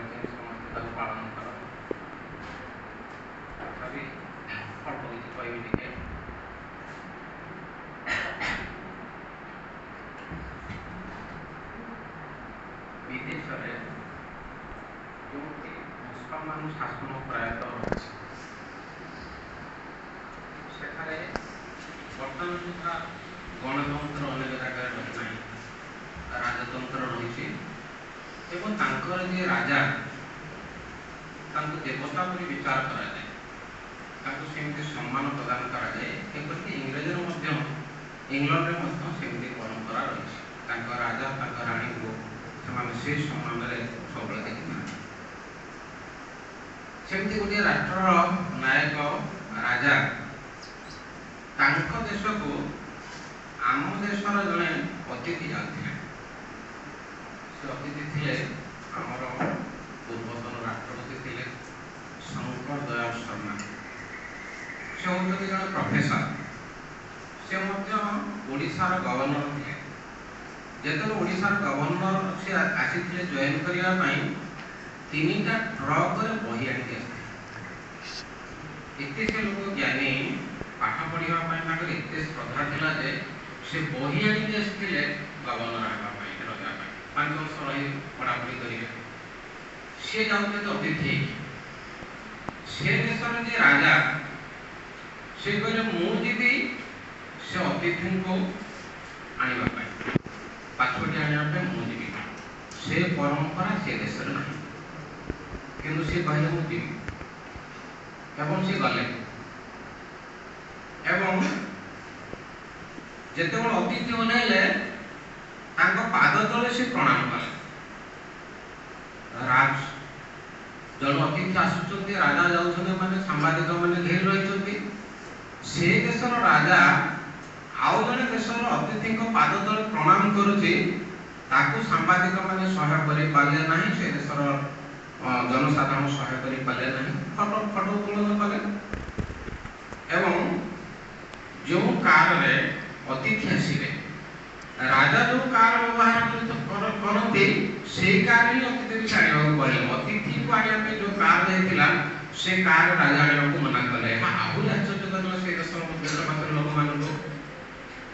କହିଛନ୍ତି ସମସ୍ତେ ତାକୁ ପାଳନ କର। ତଥାପି ଅଳ୍ପ କିଛି କହିବି ଟିକେ। ବିଦେଶରେ ଯେଉଁଠି ମୁସଲମାନ ଶାସନ ପ୍ରାୟତଃ ରହିଛି, ସେଠାରେ ବର୍ତ୍ତମାନ ସୁଦ୍ଧା ଗଣତନ୍ତ୍ର ଅନେକ ଜାଗାରେ ରହିନାହିଁ, ରାଜତନ୍ତ୍ର ରହିଛି ଏବଂ ତାଙ୍କର ଯିଏ ରାଜା ତାଙ୍କୁ ଦେବତା ପରି ବିଚାର କରାଯାଏ, ତାଙ୍କୁ ସେମିତି ସମ୍ମାନ ପ୍ରଦାନ କରାଯାଏ। ଏପରିକି ଇଂଲଣ୍ଡରେ ମଧ୍ୟ ସେମିତି ପରମ୍ପରା ରହିଛି। ତାଙ୍କ ରାଜା ତାଙ୍କ ରାଣୀଙ୍କୁ ସେମାନେ ସେ ସମ୍ମାନରେ ସବୁବେଳେ ଦେଖିଥାନ୍ତି। ସେମିତି ଗୋଟିଏ ରାଷ୍ଟ୍ରର ନାୟକ ରାଜା ତାଙ୍କ ଦେଶକୁ ଆମ ଦେଶର ଜଣେ ଅତିଥି ଯାଉଥିଲେ। ସେ ଅତିଥି ଥିଲେ ଆମର ପୂର୍ବତନ ରାଷ୍ଟ୍ରପତି ଥିଲେ ଶଙ୍କର ଦୟାଳ ଶର୍ମା। ସେ ହେଉଛନ୍ତି ଜଣେ ପ୍ରଫେସର। ସେ ମଧ୍ୟ ଓଡ଼ିଶାର ଗଭର୍ଣ୍ଣର ଥିଲେ। ଯେତେବେଳେ ଓଡ଼ିଶାର ଗଭର୍ଣ୍ଣର ସେ ଆସିଥିଲେ ଜଏନ୍ କରିବା ପାଇଁ, 3ଟା ଟ୍ରକରେ ବହି ଆଣିକି ଆସିଥିଲେ। ଏତେ ସେ ଲୋକ ଜ୍ଞାନୀ, ପାଠ ପଢ଼ିବା ପାଇଁ ତାଙ୍କର ଏତେ ଶ୍ରଦ୍ଧା ଥିଲା ଯେ ସେ ବହି ଆଣିକି ଆସିଥିଲେ ଗଭର୍ଣ୍ଣର ହେବା ପାଇଁ, ରହିବା ପାଇଁ 5 ବର୍ଷ ରହି ପଢ଼ାପଢ଼ି କରିବେ। ସେ ଯାଉଛନ୍ତି ଅତିଥି। ସେ ଦେଶର ଯେ ରାଜା ସେ କହିଲେ ମୁଁ ଯିବି ସେ ଅତିଥିଙ୍କୁ ଆଣିବା ପାଇଁ, ପାଛୋଟି ଆଣିବା ପାଇଁ ମୁଁ ଯିବି। ସେ ପରମ୍ପରା ସେ ଦେଶରେ ନାହିଁ, କିନ୍ତୁ ସେ କହିଲେ ମୁଁ ଯିବି ଏବଂ ସେ ଗଲେ। ଏବଂ ଯେତେବେଳେ ଅତିଥି ଓହ୍ଲାଇଲେ ତାଙ୍କ ପାଦ ତଳେ ସେ ପ୍ରଣାମ କଲେ। ଜଣେ ଅତିଥି ଆସୁଛନ୍ତି, ରାଜା ଯାଉଛନ୍ତି, ମାନେ ସାମ୍ବାଦିକ ମାନେ ଘେରି ରହିଛନ୍ତି। ସେ ଦେଶର ରାଜା ଆଉ ଜଣେ ଦେଶର ଅତିଥିଙ୍କ ପାଦ ତଳେ ପ୍ରଣାମ କରୁଛି, ତାକୁ ସାମ୍ବାଦିକ ମାନେ ସହାୟ କରିପାରିଲେ ନାହିଁ, ସେ ଦେଶର ଜନସାଧାରଣ ସହାୟ କରିପାରିଲେ ନାହିଁ। ଫଟୋ ଉତ୍ତୋଳନ କଲେ ଏବଂ ଯେଉଁ କାରରେ ଅତିଥି ଆସିବେ, ରାଜା ଯେଉଁ କାର ବ୍ୟବହାର କରନ୍ତି ସେଇ କାର ହିଁ ଅତିଥିକୁ ଆଣିବାକୁ କହିଲେ। ଅତିଥିକୁ ଆଣିବା ପାଇଁ ଯେଉଁ କାର ଯାଇଥିଲା ସେ କାର ରାଜା ଆଣିବାକୁ ମନା କଲେ। ଆହୁରି ଆଶ୍ଚର୍ଯ୍ୟ କରିଲା ସେ ଦେଶର ଲୋକମାନଙ୍କୁ।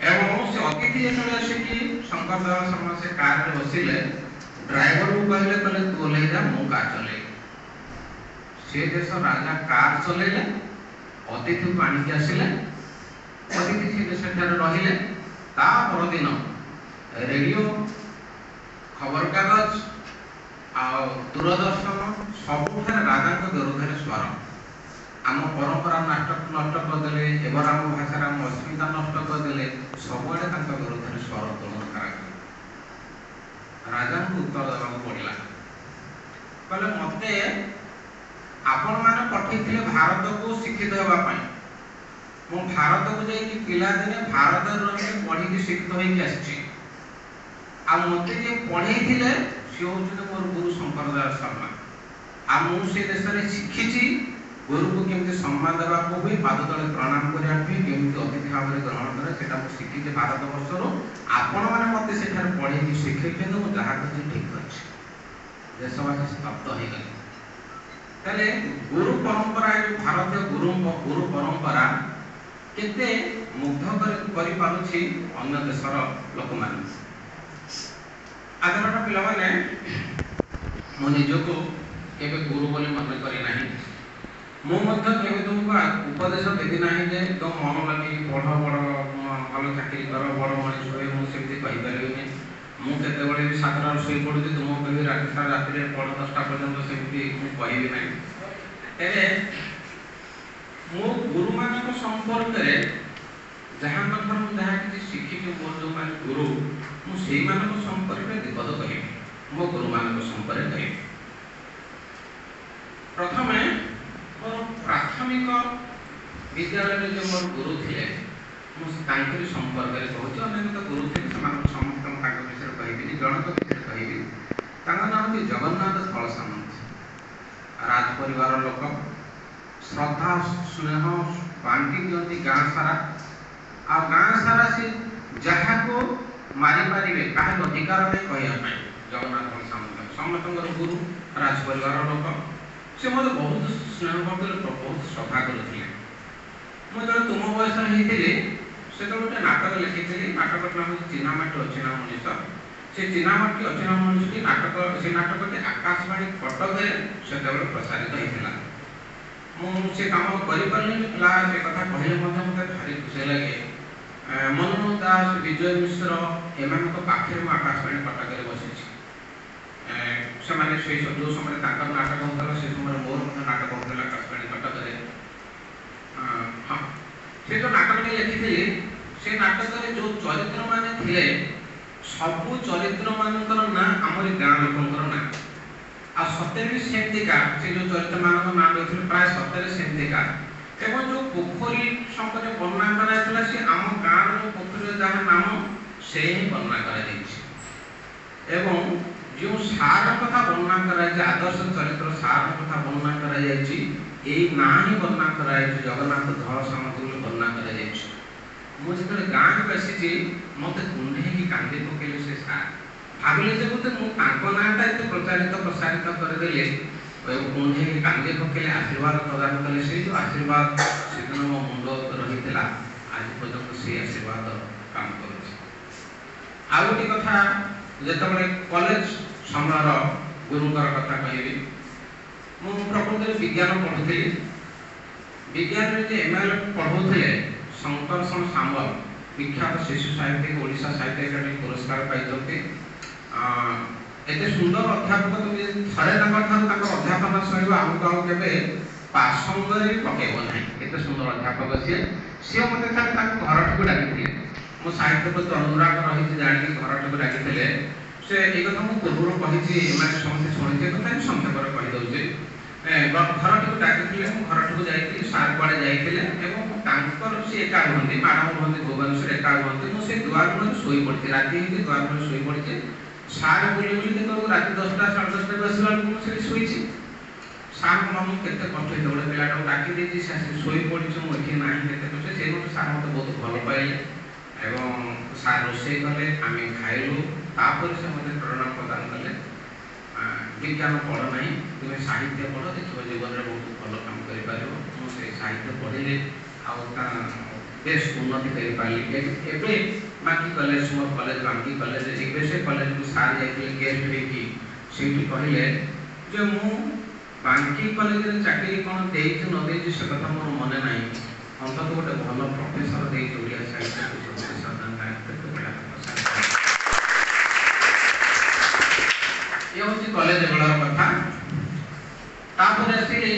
ଏବଂ ସେ ଅତିଥି ଯେତେବେଳେ ଆସିକି ଶଙ୍କର ଦୟାଳ ଶର୍ମା ସେ କାରରେ ବସିଲେ, ଡ୍ରାଇଭରକୁ କହିଲେ ତୁ ଓହ୍ଲେଇ ଯା, ମୁଁ କାର ଚଲେଇବି। ସେ ଦେଶ ରାଜା କାର ଚଲେଇଲେ, ଅତିଥିକୁ ଆଣିକି ଆସିଲେ। ଅତିଥି ସେଠାରେ ରହିଲେ। ତା ପରଦିନ ରେଡ଼ିଓ, ଖବରକାଗଜ ଆଉ ଦୂରଦର୍ଶନ ସବୁଠାରେ ରାଜାଙ୍କ ବିରୁଦ୍ଧରେ ସ୍ୱର। ଆମ ପରମ୍ପରା ନଷ୍ଟ କରିଦେଲେ, ଏবার ଆମ ଭାଷାରେ ଆମ ଅସ୍ମିତା ନଷ୍ଟ କରିଦେଲେ, ସବୁଆଡ଼େ ତାଙ୍କ ବିରୁଦ୍ଧରେ ସ୍ୱର ଉତ୍ତୋଳନ କରାଗଲା। ରାଜାଙ୍କୁ ଉତ୍ତର ଦେବାକୁ ପଡ଼ିଲା। କହିଲେ ମୋତେ ଆପଣମାନେ ପଠେଇଥିଲେ ଭାରତକୁ ଶିକ୍ଷିତ ହେବା ପାଇଁ। ମୁଁ ଭାରତକୁ ଯାଇକି ପିଲାଦିନେ ଭାରତରେ ରହିକି ପଢ଼ିକି ଶିକ୍ଷିତ ହୋଇକି ଆସିଛି। ଆଉ ମୋତେ ଯିଏ ପଢ଼େଇଥିଲେ ସେ ହେଉଛନ୍ତି ମୋର ଗୁରୁ ଶଙ୍କର ଦୟାଳ ଶର୍ମା। ଆଉ ମୁଁ ସେ ଦେଶରେ ଶିଖିଛି ଗୁରୁକୁ କେମିତି ସମ୍ମାନ ଦେବାକୁ ହୁଏ, ପାଦ ତଳେ ପ୍ରଣାମ କରିବାକୁ ହୁଏ, କେମିତି ଅତିଥି ଭାବରେ ଗ୍ରହଣ କରେ, ସେଟା ମୁଁ ଶିଖିଛି ଭାରତ ବର୍ଷରୁ। ଆପଣମାନେ ମୋତେ ସେଠାରେ ପଢ଼େଇକି ଶିଖେଇଛନ୍ତି, ମୁଁ ଯାହା କିଛି ଠିକ୍ ଅଛି। ଦେଶବାସୀ ସ୍ତବ୍ଧ ହେଇଗଲେ। ତାହେଲେ ଗୁରୁ ପରମ୍ପରା, ଭାରତୀୟ ଗୁରୁ ପରମ୍ପରା କେତେ ମୁଗ୍ଧ କରିପାରୁଛି ଅନ୍ୟ ଦେଶର ଲୋକମାନଙ୍କୁ। ଆଗର ପିଲାମାନେ, ମୁଁ ନିଜକୁ କେବେ ଗୁରୁ ବୋଲି ମନେ କରି ନାହିଁ। ମୁଁ ମଧ୍ୟ କେବେ ତୁମକୁ ଉପଦେଶ ଦେବି ନାହିଁ ଯେ ତୁମ ମନ ଲାଗି ପଢ଼, ବଡ଼ ଭଲ ଚାକିରି କର, ବଡ଼ ମଣିଷ ହୁଏ, ମୁଁ ସେମିତି କହିପାରିବିନି। ମୁଁ କେତେବେଳେ ବି 7ଟାରୁ ଶୋଇପଡ଼ୁଛି, ତୁମକୁ କହିବି ରାତିରେ ପଢ଼ 10ଟା ପର୍ଯ୍ୟନ୍ତ, ସେମିତି ମୁଁ କହିବି ନାହିଁ। ହେଲେ ମୋ ଗୁରୁମାନଙ୍କ ସମ୍ପର୍କରେ ଯାହାଙ୍କଠାରୁ ମୁଁ ଯାହା କିଛି ଶିଖିଛି, ମୋର ଯେଉଁମାନେ ଗୁରୁ, ମୁଁ ସେଇମାନଙ୍କ ସମ୍ପର୍କରେ ବିପଦ କହିବି, ମୋ ଗୁରୁମାନଙ୍କ ସମ୍ପର୍କରେ କହିବି। ପ୍ରଥମେ ମୋର ପ୍ରାଥମିକ ବିଦ୍ୟାଳୟରେ ଯେଉଁ ମୋର ଗୁରୁ ଥିଲେ, ମୁଁ ତାଙ୍କରି ସମ୍ପର୍କରେ କହୁଛି। ଅନେକ ତ ଗୁରୁ ଥିଲେ, ସେମାନଙ୍କୁ ସମସ୍ତଙ୍କୁ ତାଙ୍କ ବିଷୟରେ କହିବିନି, ଜଣଙ୍କ ବିଷୟରେ କହିବି। ତାଙ୍କ ନାଁ ହେଉଛି ଜଗନ୍ନାଥ ଧଳ ସାମନ୍ତ। ରାଜ ପରିବାର ଲୋକ, ଶ୍ରଦ୍ଧା ସ୍ନେହ ବାଣ୍ଟି ଦିଅନ୍ତି ଗାଁ ସାରା। ଆଉ ଗାଁ ସାରା ସେ ଯାହାକୁ ମାରିପାରିବେ, କାହାକୁ ଅଧିକାର ନାହିଁ କହିବା ପାଇଁ, ଜଗନ୍ନାଥ ଧଳ ସାମନ୍ତ ସମସ୍ତଙ୍କର ଗୁରୁ ରାଜ ପରିବାର ଲୋକ। ସେ ମୋତେ ବହୁତ ସ୍ନେହ କରୁଥିଲେ, ବହୁତ ଶ୍ରଦ୍ଧା କରୁଥିଲେ। ମୁଁ ଯେତେବେଳେ ତୁମ ବୟସରେ ହେଇଥିଲି ସେତେବେଳେ ଗୋଟେ ନାଟକ ଲେଖିଥିଲି। ନାଟକର ନାମ ହେଉଛି ଚିହ୍ନାମାଟି ଅଚିହ୍ନା ମଣିଷ। ସେ ଚିହ୍ନାମାଟି ଅଚିହ୍ନା ମଣିଷଟି ନାଟକ, ସେ ନାଟକଟି ଆକାଶବାଣୀ କଟକରେ ସେତେବେଳେ ପ୍ରସାରିତ ହେଇଥିଲା। ମୁଁ ସେ କାମ କରିପାରିଲିନି। ପିଲା ସେ କଥା କହିଲେ ମଧ୍ୟ ମୋତେ ଭାରି ଖୁସି ଲାଗେ। ମନୋରଞ୍ଜନ ଦାସ, ବିଜୟ ମିଶ୍ର ଏମାନଙ୍କ ପାଖରେ ମୁଁ ଆକାଶବାଣୀ କଟକରେ ବସିଛି। ସେମାନେ ସେଇ ଯେଉଁ ସମୟରେ ତାଙ୍କର ନାଟକ ହେଉଥିଲା, ସେ ସମୟରେ ମୋର ମଧ୍ୟ ନାଟକ ହେଉଥିଲା ଆକାଶବାଣୀ କଟକରେ। ହଁ, ସେ ଯେଉଁ ନାଟକଟି ଲେଖିଥିଲି, ସେ ନାଟକରେ ଯେଉଁ ଚରିତ୍ରମାନେ ଥିଲେ ସବୁ ଚରିତ୍ରମାନଙ୍କର ନାଁ ଆମରି ଗାଁ ଲୋକଙ୍କର ନାଁ। ଆଉ ସତରେ ବି ସେମିତିକା ସେ ଯେଉଁ ଚରିତ୍ରମାନଙ୍କ ନାଁ ଦେଇଥିଲେ ପ୍ରାୟ ସତରେ ସେମିତିକା। ଏବଂ ଯେଉଁ ପୋଖରୀ ସମ୍ପର୍କରେ ବର୍ଣ୍ଣନା କରାଯାଇଥିଲା ସେ ଆମ ଗାଁର ଯେଉଁ ପୋଖରୀର ଯାହା ନାମ ସେ ହିଁ ବର୍ଣ୍ଣନା କରାଯାଇଛି। ଏବଂ ଯେଉଁ ସାର କଥା ବର୍ଣ୍ଣନା କରାଯାଇଛି, ଆଦର୍ଶ ଚରିତ୍ର ସାର କଥା ବର୍ଣ୍ଣନା କରାଯାଇଛି, ଏଇ ନାଁ ହିଁ ବର୍ଣ୍ଣନା କରାଯାଇଛି, ଜଗନ୍ନାଥ ଧଳ ସାମନ୍ତ ବୋଲି ବର୍ଣ୍ଣନା କରାଯାଇଛି। ମୁଁ ଯେତେବେଳେ ଗାଁକୁ ଆସିଛି ମୋତେ କୁଣ୍ଢେଇକି କାନ୍ଦି ପକେଇଲେ ସେ ସାର୍। ଭାବିଲେ ଯେ ବୋଧେ ମୁଁ ତାଙ୍କ ନାଁଟା ଏତେ ପ୍ରସାରିତ କରିଦେଲେ, କୁଣ୍ଢେଇକି କାନ୍ଦି ପକେଇଲେ, ଆଶୀର୍ବାଦ ପ୍ରଦାନ କଲେ। ସେଇ ଯେଉଁ ଆଶୀର୍ବାଦ ସେଦିନ ମୋ ମୁଣ୍ଡ ରହିଥିଲା, ଆଜି ପର୍ଯ୍ୟନ୍ତ ସେଇ ଆଶୀର୍ବାଦ କାମ କରୁଛି। ଆଉ ଗୋଟେ କଥା, ଯେତେବେଳେ କଲେଜ ସମୟର ଗୁରୁଙ୍କର କଥା କହିବି, ମୁଁ ପ୍ରକୃତରେ ବିଜ୍ଞାନ ପଢ଼ୁଥିଲି। ବିଜ୍ଞାନରେ ଯେ ML ପଢ଼ଉଥିଲେ ଶଙ୍କର୍ଷଣ ସାମଲ, ବିଖ୍ୟାତ ଶିଶୁ ସାହିତ୍ୟିକ, ଓଡ଼ିଶା ସାହିତ୍ୟ ଏକାଡେମୀ ପୁରସ୍କାର ପାଇଛନ୍ତି। ଏତେ ସୁନ୍ଦର ଅଧ୍ୟାପକ, ତୁମେ ଥରେ ତାଙ୍କଠାରୁ ତାଙ୍କର ଅଧ୍ୟାପନା ଶୈଳୀ ଆମକୁ ଆଉ କେବେ ପାସଙ୍ଗରେ ପକେଇବ ନାହିଁ। ଏତେ ସୁନ୍ଦର ଅଧ୍ୟାପକ ସିଏ ମୋତେ ଥରେ ତାଙ୍କ ଘରଟିକୁ ଡାକିଥିଲେ। ମୋ ସାହିତ୍ୟ ପ୍ରତି ଅନୁରାଗ ରହିଛି ଜାଣିକି ଘରଟିକୁ ଡାକିଥିଲେ। ସେ ଏଇ କଥା ମୁଁ ପୂର୍ବରୁ କହିଛି, ଏମାନେ ସମସ୍ତେ ଶୁଣିଛି, କଥା ବି ସଂକ୍ଷେପରେ କହିଦେଉଛି। ଘରଟିକୁ ଡାକିଥିଲେ, ମୁଁ ଘରଟିକୁ ଯାଇଥିଲି। ସାର୍ କୁଆଡ଼େ ଯାଇଥିଲେ ଏବଂ ତାଙ୍କର ସେ ଏକା ରୁହନ୍ତି, ମ୍ୟାଡ଼ାମ ରୁହନ୍ତି ଭୁବନେଶ୍ୱର, ଏକା ରୁହନ୍ତି। ମୁଁ ସେଇ ଦୁଆର ମୁହଁରେ ଶୋଇପଡ଼ିଛି, ରାତି ହେଇଛି, ଦୁଆର ମୁହଁରେ ଶୋଇପଡ଼ିଛି। ସାର୍ ବୁଲି ଯେତେବେଳକୁ ରାତି 10ଟା ସାଢ଼େ 10ଟାକୁ ଆସିଲା ବେଳକୁ ମୁଁ ସେଠି ଶୋଇଛି। ସାର୍ଙ୍କ ମନକୁ କେତେ କଷ୍ଟ ହେଇଥିବ, ଗୋଟେ ପିଲାଟାକୁ ଡାକି ଦେଇଛି, ସେ ଆସି ଶୋଇପଡ଼ିଛି, ମୁଁ ଏଠି ନାହିଁ, କେତେ କଷ୍ଟ। ସେଇଠୁ ସାର୍ ମୋତେ ବହୁତ ଭଲ ପାଇଲେ ଏବଂ ସାର୍ ରୋଷେଇ କଲେ, ଆମେ ଖାଇଲୁ। ତାପରେ ସେ ମୋତେ ପ୍ରେରଣା ପ୍ରଦାନ କଲେ, ବିଜ୍ଞାନ ପଢ଼ ନାହିଁ, ତୁମେ ସାହିତ୍ୟ ପଢ଼, ଦେଖିବ ଜୀବନରେ ବହୁତ ଭଲ କାମ କରିପାରିବ। ମୁଁ ସେଇ ସାହିତ୍ୟ ପଢ଼ିଲି ଆଉ ବେଶ ଉନ୍ନତି କରିପାରିଲି। ଏବେ ବାଙ୍କି କଲେଜ, ମୋର କଲେଜ ବାଙ୍କି କଲେଜ, ଏବେ ସେ କଲେଜକୁ ସାର୍ ଯାଇଥିଲେ ଗେଷ୍ଟ ହେଇକି। ସେଇଠି କହିଲେ ଯେ ମୁଁ ବାଙ୍କି କଲେଜରେ ଚାକିରି କ'ଣ ଦେଇଛି ନ ଦେଇଛି ସେ କଥା ମୋର ମନେ ନାହିଁ, ଅନ୍ତତଃ ଗୋଟେ ଭଲ ପ୍ରଫେସର ଦେଇଛି ଓଡ଼ିଆ ସାହିତ୍ୟକୁ। ये हूँ कॉलेज बेलर कथा। तापर आसिली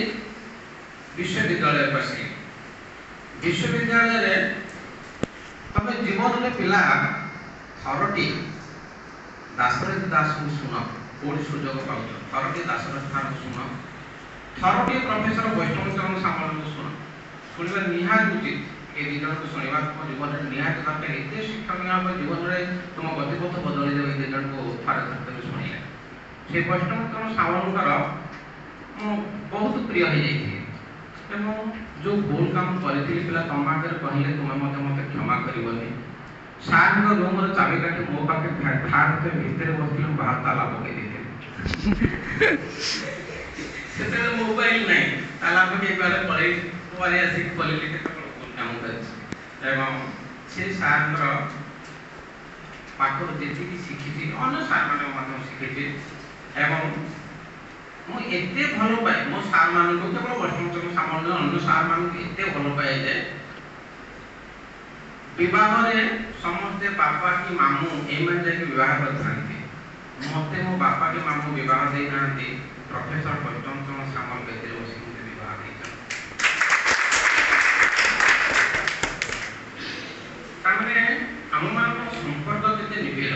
विश्वविद्यालय को आसिली। विश्वविद्यालय तुम जीवन में पिला थरटी दाशरथी दास को शुण, कौटी सुजोग पाच, थरटी दाशरथी दास शुण, थरटी प्रोफेसर वैष्णव चरण सामल को शुण, शुणा निहात उचित। ये दी जन को शुणा तुम जीवन में निहात दरकार। एत शिक्षण जीवन में तुम गतिपथ बदल दे दी जन को थरे थरे शुणिले। से वैष्णव चरण सामलकर बहुत प्रिय हो जाइए। जो भूल काम करी पिला तुम आगे कहले तुम्हें मत क्षमा करनी। सार रूम चाबिकाठी मो पाखे भितर बसते बाहर ताला पकई देते मोबाइल ना ताला पकई पड़े आसिक खोल काम कर सार पाखर जी शिखी अन्य सार मैंने शिखी मुझे भल पाए मो सार मान केवल वैष्णव चरण सामल अन्य सार मान एत भल पाए जे विवाह समस्ते बापा कि मामू एम विवाह करते मत मो बापा कि मामू विवाह देना प्रोफेसर वैष्णव चरण सामल बेदी बस विवाह आम मान संपर्क के निबिड़।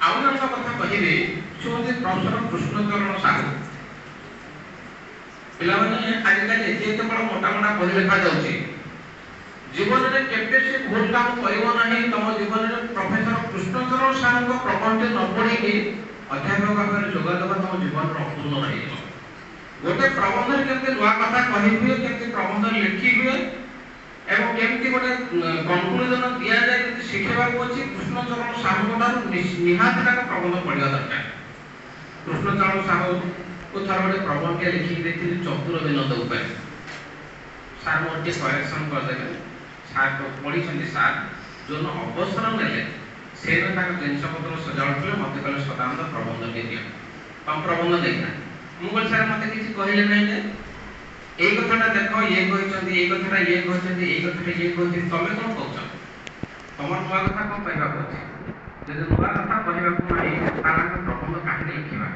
आउ जन कथा कहे से हूँ प्रोफेसर कृष्णचरण साहू। पिला आजिकल एत मोटा मोटा बही लिखा जाऊँगी जीवन में केवे से भूल काम करना तुम जीवन में प्रोफेसर कृष्णचरण साहू प्रबंध न पढ़ी अध्यापक भाव में जोगदेव तुम जीवन अपूर्ण रही गोटे प्रबंध केमती नुआ कथा कही हुए केमती प्रबंध लिखि हुए एवं केमती गोटे कंक्लूजन दि जाए शिखेबा अच्छी कृष्णचरण साहू निहाती प्रबंध पढ़ा दरकार। साहू को थोड़ा गोटे प्रबंध लिखिक देखिए चतुर विनोद उपाय सार मोर टे करेक्शन करदेवे सार तो पढ़ी सार जो अवसर नेले से जिनपतर सजाड़े मत कहे सदानंद प्रबंध टे दिया तुम प्रबंध देखना मुझे सार मत किसी कहले ना जे ये कथा देख ये कहते ये कथा ये कहते ये कथा ये कहते तुम कौन कौच तुम नुआ कथा कौन कहवा अच्छे जब नुआ कथा कहवा ना प्रबंध कहीं लिखा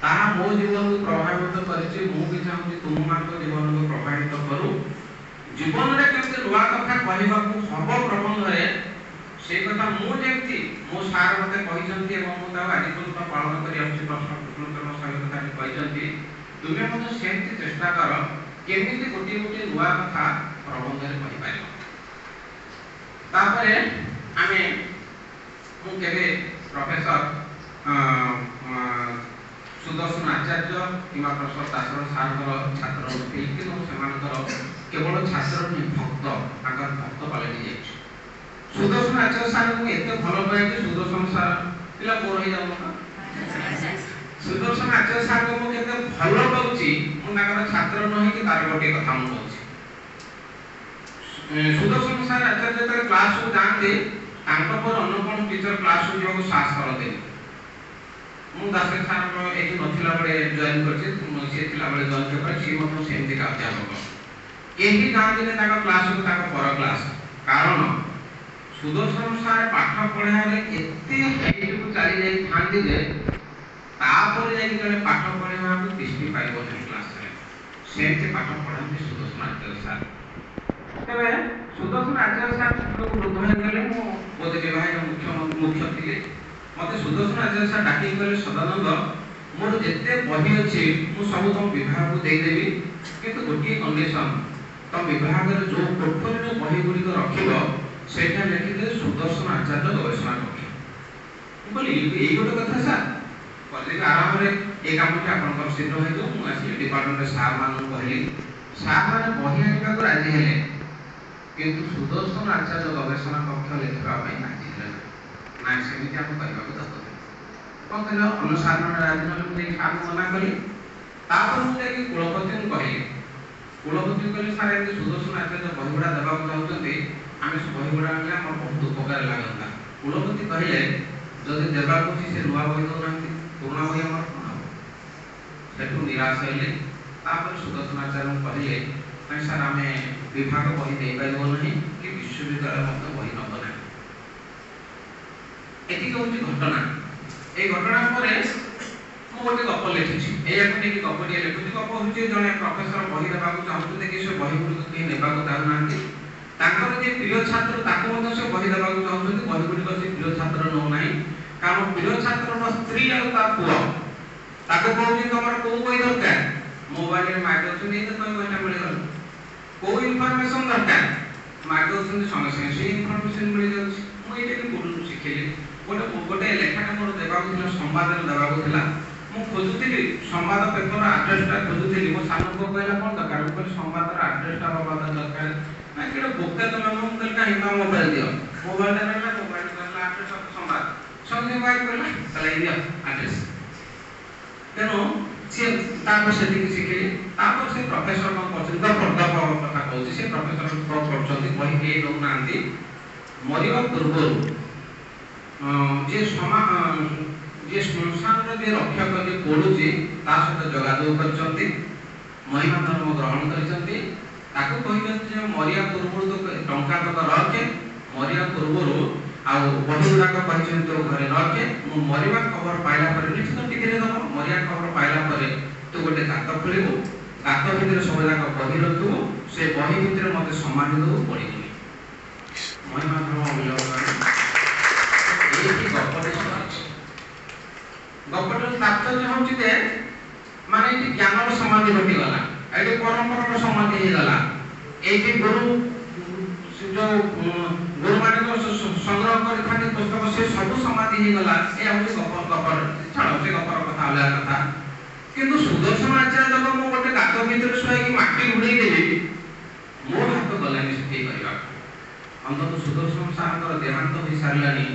ताहा मो जीवन को प्रभावित करछि मु भी चाहूँ तुम मान जीवन को प्रभावित करू जीवन में केमते नुआ कथा कहवा को सब प्रबंध रे से कथा मु जेमती मो सार मते कहिसंती एवं मु ता आज पर्यंत पालन करि आछि प्रश्न उत्तर सहित कथा कहिसंती तुमे मते सेमती चेष्टा कर केमिति गोटे गोटे नुआ कथा प्रबंध रे कहि पाइबो तापरे आमे मु केबे प्रोफेसर सुदर्शन आचार्य किंवा प्रसाद दासर सार छात्र नुथिल कि केवल छात्र नहीं भक्त भक्त पलटि जाए सुदर्शन आचार्य सार को एत भल पाए कि सुदर्शन सार पिला बोर हो जाऊ सुदर्शन आचार्य सार को मुझे भल पाऊँगी मुझे छात्र नही कि तार गोटे कथा मुझे सुदर्शन सार आचार्य जो क्लास को जाते अन्य कौन टीचर क्लास को जावाक साहस करते मु दास सार एठी नथिला बळे जॉइन करछि से थिला बळे जॉइन कर छि मत सेमति का अध्यापक एही जानि ने ताका क्लास को ताका पर क्लास कारण सुदर्शन सार पाठ पढा रे एते हेट को चली जाई थांदी जे तापर जाई जने पाठ पढा को दृष्टि पाइबो ने क्लास रे सेमति पाठ पढांती सुदर्शन आचार्य सार तबे सुदर्शन आचार्य सार को वृद्ध गले मु बोध विभाग मुख्य थिले मते सुदर्शन आचार्य सार डाकी कहले सदानंद मोर जेते बही अछि मु सब तुम विभाग को दे देबी किंतु गोटे कंडीशन तुम विभाग रे जो पोर्टफोलियो बही गुडी को रखिबो सेटा लिखि दे सुदर्शन आचार्य गवेषणा कक्ष बोली एई गोटे कथा सार कॉलेज आराम रे ए काम के आपन कर शीघ्र हे जो मु आसी डिपार्टमेंट रे सार मान कहली सार माने बही आनिबा को राजी हेले किंतु सुदर्शन आचार्य गवेषणा कक्ष लिखिबा पई राजी हेले ना सेमिति हम कहबा को दतो कोन कहलो अनुसारण राजनगर में काम मना करी तापर मु जाई कुलपति को कहली कुलपति कहले सार एते सुदर्शन आचार्य बहिबड़ा देबा को चाहउछन्ती आमे बहिबड़ा आनले हमर बहुत उपकार लागंता कुलपति कहले जदि देबा को से रुआ बहि दो नांती पुराना बहि हमर कोन सेटु निराश हेले तापर सुदर्शन आचार्य कहले नहीं सार आमे विभाग बहि दे पाइबो नहीं कि विश्वविद्यालय मत बहि न बना एति होची घटना ए घटना परे मु गोटे गप लिखिछि एया को नेकी गप दिए लिखुछि गप होची जने प्रोफेसर बहि देबा को चाहउते कि से बहि गुडी को के नेबा को चाहु नांती ताकर जे प्रिय छात्र ताको मत से बहि देबा को चाहउते बहि गुडी को से प्रिय छात्र न नाही कारण प्रिय छात्र न स्त्री आ ता पुओ ताको कहउछि तमर को बहि दरकार मोबाइल रे माइक सुनि त तय बहिना मिल गल को इन्फॉर्मेशन दरकार माइक सुनि संगे संगे से इन्फॉर्मेशन मिल जाउछि मु एते के बोलु सिखेली गोटे लेखाटा मोर देबाक संवाद देबाक मु खोजुली संवाद पेपर आड्रेसटा खोजुली मो सान को कहला कोन दरकार को संवाद आड्रेसटा बाबा दरकार ना केडो बोका त हम कल का हिमा मोबाइल दियो मोबाइल ना मोबाइल करला आड्रेस संवाद संगे बात करला चलाई दियो आड्रेस तेनो से तापर से दिन सिखेली तापर से प्रोफेसर को पछिंदा पर्दा कथा कहउछि से प्रोफेसर को करछन्ती बहि के दउ नांती मरिवा पूर्व जे श्मशान जे रक्षक जे पड़ुची ता सहित जोगाजोग करछन्ती महिमा धर्म ग्रहण करछन्ती ताको कहिबे जे मरिया पूर्व तो टंका तक रखे मरिया पूर्व आ बही गुडाक कहिछन्ती तो घरे रखे मु मरिवा खबर पाइला पर निश्चित टिकरे दम मरिया खबर पाइला पर तो गोटे गात खोलिबो गात भितर सब जाक बही रखिबो से बही भितर मते सम्मान देबो पड़िबो महिमा धर्म अवलंबन गपटे तात्पर्य होची जे माने कि ज्ञान समाधि घटी गला एटी परंपरा समाधि हे गला एटी गुरु जो गुरु माने को संग्रह कर खाने पुस्तक से सब समाधि हे गला ए होची गपर छाड़ो से गपर कथा होला कथा किंतु सुदर्शन आचार्य जब मो गोटे गात भीतर सोई कि माटी उड़ै देबी मो हाथ गलानी सिखै परिबा अंतत सुदर्शन सारंकर देहांत होई सारलानी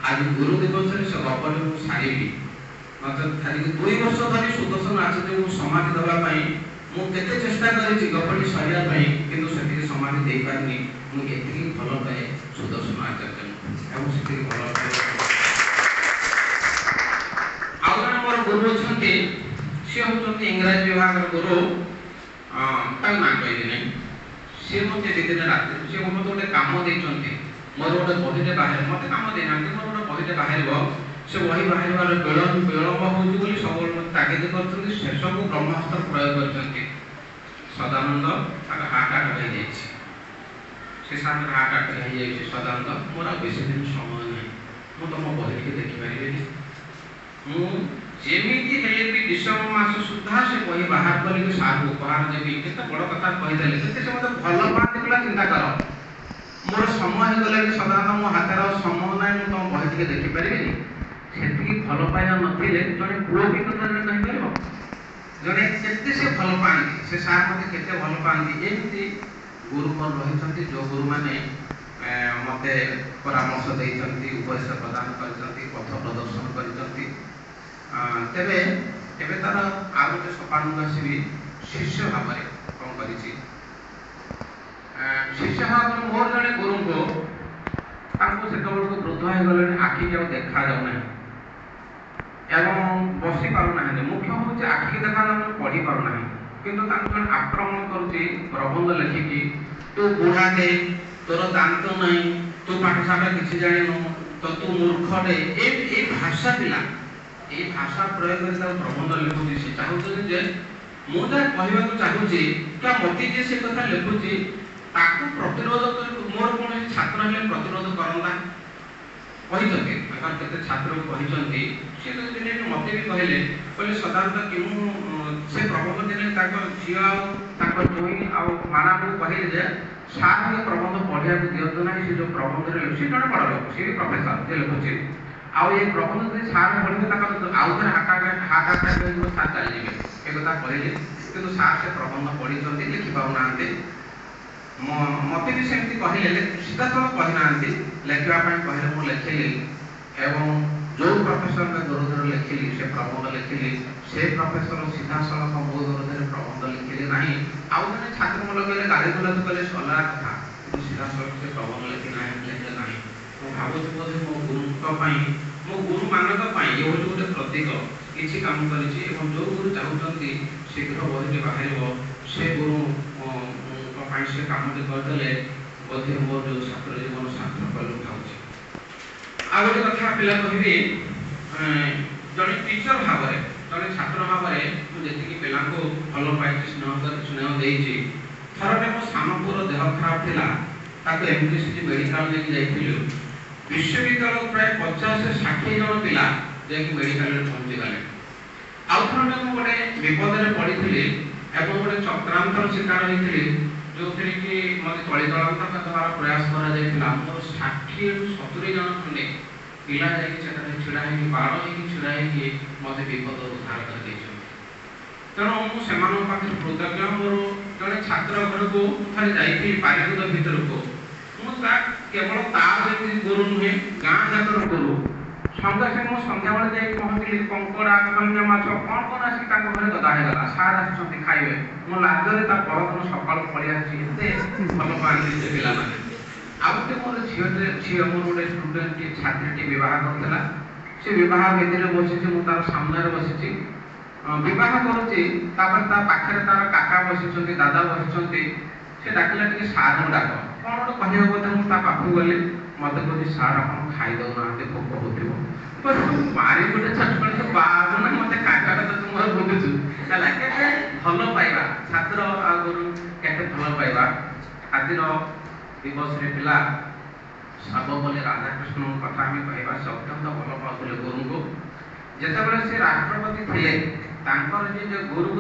आज गुरु दिवस रे से गपटे मु सारीबी ମତେ ଖାଲି 2 ବର୍ଷ ଧରି ସୁଦର୍ଶନ ଆଚାର୍ଯ୍ୟଙ୍କୁ ସମାଧି ଦେବା ପାଇଁ ମୁଁ କେତେ ଚେଷ୍ଟା କରିଛି ଗପଟି ସରିବା ପାଇଁ, କିନ୍ତୁ ସେତିକି ସମାଧି ଦେଇପାରିନି। ମୁଁ ଏତିକି ଭଲ ପାଏ ସୁଦର୍ଶନ ଆଚାର୍ଯ୍ୟଙ୍କୁ ଏବଂ ସେତିକି ଭଲ ପାଏ। ଆଉ ଜଣେ ମୋର ଗୁରୁ ଅଛନ୍ତି, ସିଏ ହେଉଛନ୍ତି ଇଂରାଜୀ ବିଭାଗର ଗୁରୁ, ତାଙ୍କ ନାଁ କହିବି ନାହିଁ। ସିଏ ମୋତେ ଦିନ ରାତିରେ ସିଏ ମୋତେ ଗୋଟେ କାମ ଦେଇଛନ୍ତି, ମୋର ଗୋଟେ ବହିଟେ ବାହାରିବ, ମୋତେ କାମ ଦେଇନାହାନ୍ତି, ମୋର ଗୋଟେ ବହିଟେ ବାହାରିବ। ସେ ବହି ବାହାରିବାର ବିଳମ୍ବ ହେଉଛି ବୋଲି ସବୁବେଳେ ମୋତେ ତାଗିଦ କରୁଛନ୍ତି। ଶେଷକୁ ବ୍ରହ୍ମାସ୍ତ୍ର ପ୍ରୟୋଗ କରିଛନ୍ତି। ସଦାନନ୍ଦ ତାଙ୍କ ହାର୍ଟ ଆଟାକ୍ ହେଇଯାଇଛି, ସେ ସାଙ୍ଗରେ ହାର୍ଟ ଆଟାକ୍ ହେଇଯାଇଛି। ସଦାନନ୍ଦ, ମୋର ଆଉ ବେଶୀ ଦିନ ସମୟ ନାହିଁ, ମୁଁ ତମ ବହିକି ଦେଖିପାରିବିନି। ମୁଁ ଯେମିତି ହେଲେ ବି ଡିସେମ୍ବର ମାସ ସୁଦ୍ଧା ସେ ବହି ବାହାର କରିକି ସାର୍ଙ୍କୁ ଉପହାର ଦେବି। କେତେ ବଡ଼ କଥା କହିଦେଲେ, କେତେ ସେ ମୋତେ ଭଲ ପାଆନ୍ତି ପିଲା, ଚିନ୍ତା କର। ମୋର ସମୟ ହେଇଗଲା କି ସଦାନନ୍ଦ ମୋ ହାତରେ ଆଉ ସମୟ ନାହିଁ, ମୁଁ ତମ ବହି ଟିକେ ଦେଖିପାରିବିନି। ସେତିକି ଭଲ ପାଇବା ନଥିଲେ ଜଣେ ପୁଅ ବି କଥା କହିପାରିବ? ଜଣେ କେତେ ସେ ଭଲ ପାଆନ୍ତି, ସେ ସାର୍ ମୋତେ କେତେ ଭଲ ପାଆନ୍ତି। ଏମିତି ଗୁରୁ ମୋର ରହିଛନ୍ତି, ଯେଉଁ ଗୁରୁମାନେ ମୋତେ ପରାମର୍ଶ ଦେଇଛନ୍ତି, ଉପଦେଶ ପ୍ରଦାନ କରିଛନ୍ତି, ପଥ ପ୍ରଦର୍ଶନ କରିଛନ୍ତି। ତେବେ ଏବେ ତାର ଆଉ ଗୋଟେ ସୋପାନକୁ ଆସିବି, ଶିଷ୍ୟ ଭାବରେ କ'ଣ କରିଛି। ଶିଷ୍ୟ ଭାବରେ ମୋର ଜଣେ ଗୁରୁଙ୍କୁ, ତାଙ୍କୁ ସେତେବେଳକୁ ବୃଦ୍ଧ ହେଇଗଲେଣି, ଆଖିକି ଆଉ ଦେଖାଯାଉନାହିଁ ଏବଂ ବସି ପାରୁନାହାନ୍ତି। ମୁଖ୍ୟ ହେଉଛି ଆଖିକି ଦେଖାଯାଉନାହିଁ, ପଢ଼ି ପାରୁନାହାନ୍ତି। କିନ୍ତୁ ତାଙ୍କୁ ଜଣେ ଆକ୍ରମଣ କରୁଛି ପ୍ରବନ୍ଧ ଲେଖିକି, ତୁ ବୁଢ଼ାଟେ, ତୋର ଦାନ୍ତ ନାହିଁ, ତୁ ପାଠଶାଠ କିଛି ଜାଣିନୁ, ତ ତୁ ମୂର୍ଖଟେ। ଏଇ ଭାଷା ପିଲା, ଏଇ ଭାଷା ପ୍ରୟୋଗ କରି ତାକୁ ପ୍ରବନ୍ଧ ଲେଖୁଛି। ସେ ଚାହୁଁଛନ୍ତି ଯେ ମୁଁ ଯାହା କହିବାକୁ ଚାହୁଁଛି, ତା ମୋତେ ଯିଏ ସେ କଥା ଲେଖୁଛି ତାକୁ ପ୍ରତିରୋଧ କରି ମୋର କୌଣସି ଛାତ୍ର ହେଲେ ପ୍ରତିରୋଧ କରନ୍ତା। କହିଛନ୍ତି ତାଙ୍କର କେତେ ଛାତ୍ରକୁ କହିଛନ୍ତି। ସେ ତ ଦିନେ ମୋତେ ବି କହିଲେ ସଦାନନ୍ଦ କି ମୁଁ ସେ ପ୍ରବନ୍ଧ ଦିନେ ତାଙ୍କ ଝିଅ ଆଉ ତାଙ୍କ ଜୋଇଁ ଆଉ ମାନାକୁ କହିଲେ ଯେ ସାର୍ ମୋତେ ପ୍ରବନ୍ଧ ପଢ଼ିବାକୁ ଦିଅନ୍ତୁ ନାହିଁ। ସେ ଯେଉଁ ପ୍ରବନ୍ଧରେ ସେ ଜଣେ ବଡ଼ ଲୋକ, ସେ ବି ପ୍ରଫେସର, ସେ ଲେଖୁଛି। ଆଉ ଏ ପ୍ରବନ୍ଧ ଯଦି ସାର୍ ପଢ଼ିବେ ତାଙ୍କର ଆଉ ଥରେ ହାର୍ଟ ଆଟାକ୍ ହେଇଯିବ, ସାର୍ ଚାଲିଯିବେ, ଏ କଥା କହିଲେ। କିନ୍ତୁ ସାର୍ ସେ ପ୍ରବନ୍ଧ ପଢ଼ିଛନ୍ତି, ଲେଖିପାରୁନାହାନ୍ତି। ମୋତେ ବି ସେମିତି କହିଲେ, ସିଧାସଳଖ କହିନାହାନ୍ତି, ଲେଖିବା ପାଇଁ କହିଲେ ମୁଁ ଲେଖିଲି। ଏବଂ ଯେଉଁ ପ୍ରଫେସରଙ୍କ ବିରୋଧରେ ଲେଖିଲି, ସେ ପ୍ରବନ୍ଧ ଲେଖିଲି, ସେ ପ୍ରଫେସର ସିଧାସଳଖ ମୋ ବିରୋଧରେ ପ୍ରବନ୍ଧ ଲେଖିଲେ ନାହିଁ। ଆଉ ଜଣେ ଛାତ୍ରଙ୍କୁ ଲଗେଇଲେ ଗାଳି ଗୁଲାଜ କଲେ, ଅଲଗା କଥା, କିନ୍ତୁ ସିଧାସଳଖ ସେ ପ୍ରବନ୍ଧ ଲେଖିଲେ ନାହିଁ। ମୁଁ ଭାବୁଛି ବୋଧେ ମୋ ଗୁରୁଙ୍କ ପାଇଁ, ମୋ ଗୁରୁମାନଙ୍କ ପାଇଁ ଏ ହେଉଛି ଗୋଟେ ପ୍ରତୀକ, କିଛି କାମ କରିଛି। ଏବଂ ଯେଉଁ ଗୁରୁ ଚାହୁଁଛନ୍ତି ଶୀଘ୍ର ବହିଟି ବାହାରିବ, ସେ ଗୁରୁଙ୍କ ପାଇଁ ସେ କାମଟି କରିଦେଲେ ବୋଧେ ମୋର ଯେଉଁ ଛାତ୍ର ଜୀବନ ସାର୍ଥକ ବୋଲି ଭାବୁଛି। ଆଉ ଗୋଟେ କଥା ପିଲା କହିବି, ଜଣେ ଟିଚର ଭାବରେ, ଜଣେ ଛାତ୍ର ଭାବରେ ମୁଁ ଯେତିକି ପିଲାଙ୍କୁ ଭଲ ପାଇଛି, ସ୍ନେହ ଦେଇଛି। ଥରଟେ ମୋ ସାନ ପୁଅର ଦେହ ଖରାପ ଥିଲା, ତାକୁ ଏମକେସିଜି ମେଡ଼ିକାଲ ନେଇକି ଯାଇଥିଲୁ। ବିଶ୍ୱବିଦ୍ୟାଳୟ ପ୍ରାୟ 50-60 ଜଣ ପିଲା ଯାଇକି ମେଡ଼ିକାଲରେ ପହଞ୍ଚିଗଲେ। ଆଉ ଥରଟେ ମୁଁ ଗୋଟେ ବିପଦରେ ପଡ଼ିଥିଲି ଏବଂ ଗୋଟେ ଚକ୍ରାନ୍ତର ଶିକାର ହୋଇଥିଲି, ଯେଉଁଥିରେ କି ମୋତେ ତଳିତଳାନ୍ତକ ଦେବାର ପ୍ରୟାସ କରାଯାଇଥିଲା। ମୋର 60-70 ଜଣ ଖଣ୍ଡେ ପିଲା ଯାଇକି ସେଠାରେ ଛିଡ଼ା ହେଇକି, ବାଡ଼ ହେଇକି ଛିଡ଼ା ହେଇକି ମୋତେ ବିପଦରୁ ଉଦ୍ଧାର କରିଦେଇଛନ୍ତି। ତେଣୁ ମୁଁ ସେମାନଙ୍କ ପାଖରେ କୃତଜ୍ଞ। ମୋର ଜଣେ ଛାତ୍ର ଘରକୁ ଥରେ ଯାଇଥିଲି ପାରିକୁଦ ଭିତରକୁ। ମୁଁ କେବଳ ତାର ଯେମିତି ଗୁରୁ ନୁହେଁ, ଗାଁ ଯାକର ଗୁରୁ। ସଙ୍ଗେ ସଙ୍ଗେ ମୁଁ ସନ୍ଧ୍ୟାବେଳେ ଯାଇକି ପହଞ୍ଚିଲି, କଙ୍କଡ଼ା, ଖଇଙ୍ଗା ମାଛ କ'ଣ କ'ଣ ଆସିକି ତାଙ୍କ ଘରେ ଗଦା ହେଇଗଲା। ସାର୍ ଆସୁଛନ୍ତି ଖାଇବେ, ମୁଁ ଲାଜରେ ତା ପରଦିନ ସକାଳୁ ପଳେଇ ଆସିଛି। ଏତେ ଭଲ ପାଆନ୍ତି ସେ ପିଲାମାନେ। ଆଉ ଗୋଟେ ମୋର ମୋର ଗୋଟେ ଷ୍ଟୁଡେଣ୍ଟ ଛାତ୍ରୀଟି ବିବାହ କରିଥିଲା। ସେ ବିବାହ ବେଦୀରେ ବସିଛି, ମୁଁ ତାର ସାମ୍ନାରେ ବସିଛି, ବିବାହ କରୁଛି। ତାପରେ ତା ପାଖରେ ତାର କାକା ବସିଛନ୍ତି, ଦାଦା ବସିଛନ୍ତି। ସେ ଡାକିଲା, ଟିକେ ସାର୍ଙ୍କୁ ଡାକ, କ'ଣ ଗୋଟେ କହିବ ବୋଧେ। ମୁଁ ତା ପାଖକୁ ଗଲି, ମୋତେ କହୁଛି, ସାର୍ ଆପଣ ଖାଇଦେଉନାହାନ୍ତି, ଭୋକ ହେଉଥିବ। ମାରି ଗୋଟେ ଛଟପଟ ବାବୁ ନା, ମୋତେ କାକା କଥା ତୁ ମୋର ବୁଝୁଛୁ ହେଲା। କେତେ ଭଲ ପାଇବା ଛାତ୍ର ଆଉ ଗୁରୁ, କେତେ ଭଲ ପାଇବା। ଆଜିର ଦିବସରେ ପିଲା ସର୍ବପଲ୍ଲୀ ରାଧାକୃଷ୍ଣଙ୍କ କଥା ଆମେ କହିବା। ସେ ଅତ୍ୟନ୍ତ ଭଲ ପାଉଥିଲେ ଗୁରୁଙ୍କୁ। ଯେତେବେଳେ ସେ ରାଷ୍ଟ୍ରପତି ଥିଲେ, ତାଙ୍କର ଯେ ଗୁରୁକୁ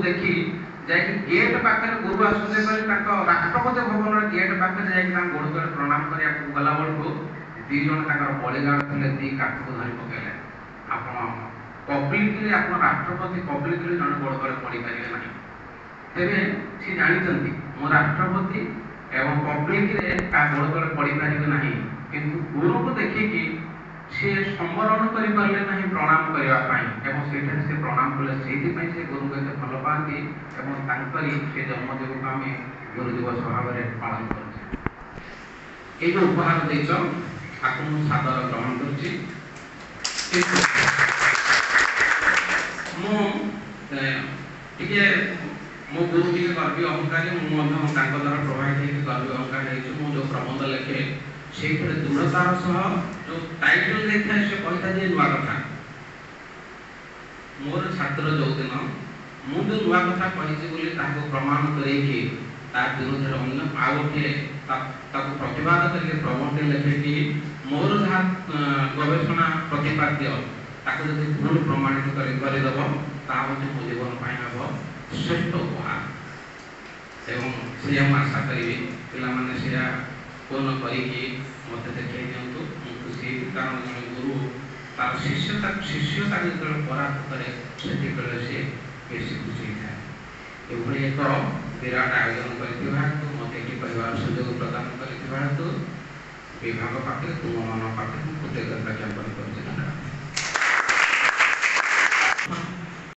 ଦେଖି ଯାଇକି ଗେଟ୍ ପାଖରେ ଗୁରୁ ଆସୁଥିଲେ ବୋଲି ତାଙ୍କ ରାଷ୍ଟ୍ରପତି ଭବନର ଗେଟ୍ ପାଖରେ ଯାଇକି ତାଙ୍କ ଗୋଡ଼ ତଳେ ପ୍ରଣାମ କରିବାକୁ ଗଲା ବେଳକୁ 2 ଜଣ ତାଙ୍କର ବଳିଗାଡ଼ ଥିଲେ, 2 କାଠକୁ ଧରି ପକାଇଲେ। ଆପଣ ପବ୍ଲିକଲି, ଆପଣ ରାଷ୍ଟ୍ରପତି ପବ୍ଲିକଲି ଜଣେ ଗୋଡ଼ ତଳେ ପଡ଼ିପାରିବେ ନାହିଁ। ତେବେ ସେ ଜାଣିଛନ୍ତି ମୁଁ ରାଷ୍ଟ୍ରପତି ଏବଂ ପବ୍ଲିକରେ କାହା ଗୋଡ଼ ତଳେ ପଡ଼ିପାରିବେ ନାହିଁ। କିନ୍ତୁ ଗୁରୁକୁ ଦେଖିକି से सम्वरण करें प्रणाम करने एवं से प्रणाम कले से गुरु को एत भल पाती से जन्मदिवस को आम गुरु दिवस भाव में पालन कर जो उपहार देच आपको मुझे सादर ग्रहण कर मो गुरु टी गर्वी अहंकारी मुझे द्वारा प्रभावित गर्वी अहंकार जो प्रबंध लिखे से दृढ़तार सह जो टाइटल देखा से कहता जे नुआ कथा मोर छात्र जो दिन मुझे नुआ कथा कही प्रमाण करके विरोध अन्य आउ गोटे प्रतिवाद करके प्रबंध लिखे कि मोर जहाँ गवेषणा प्रतिपाद्य जब भूल प्रमाणित करदेव ताकि मो जीवन हम श्रेष्ठ उपहार एवं से आशा करी पे पूर्ण करके मत देखा दिंतु खुशी कारण जन गुरु तार शिष्यता जो परास्त करे से बेस खुशी थाए ये एक विराट आयोजन कर मत ये कहबार सुजोग प्रदान कर विभाग पाखे तुम मन पाखे कृतज्ञता ज्ञापन कर।